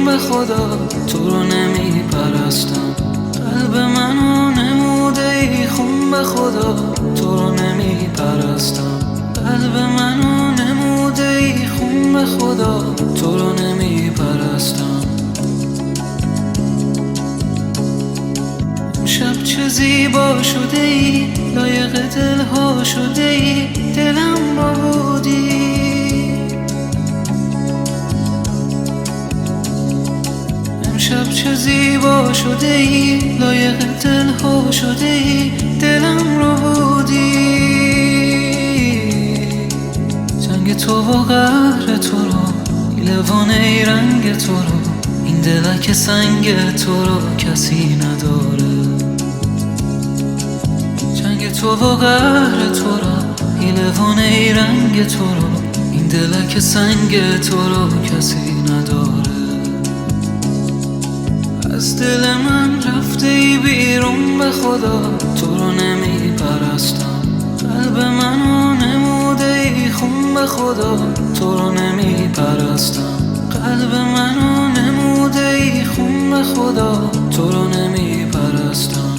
به خدا تو رو نمی پرستم. قلب منو نموده ای خون به خدا تو رو نمی پرستم. قلب منو نموده ای خون به خدا تو رو نمی پرستم. امشب چه زیبا شده ای، لایق دلها شده ای، دلم با بودی. امشب چه زیبا شده ای، لایق دلها شده ای، دلم رو بودی. جنگ تو و قهر تو رو، لوانه رنگ تو رو، این دلک سنگ تو رو کسی نداره. جنگ تو و قهر تو رو، لوانه رنگ تو رو، این دلک سنگ تو رو کسی نداره. از دل من رفته ای بیرون به خدا تو رو نمی پرستم. قلب منو نموده ای خون به خدا تو رو نمی پرستم. قلب منو نموده ای خون به خدا تو رو نمی پرستم.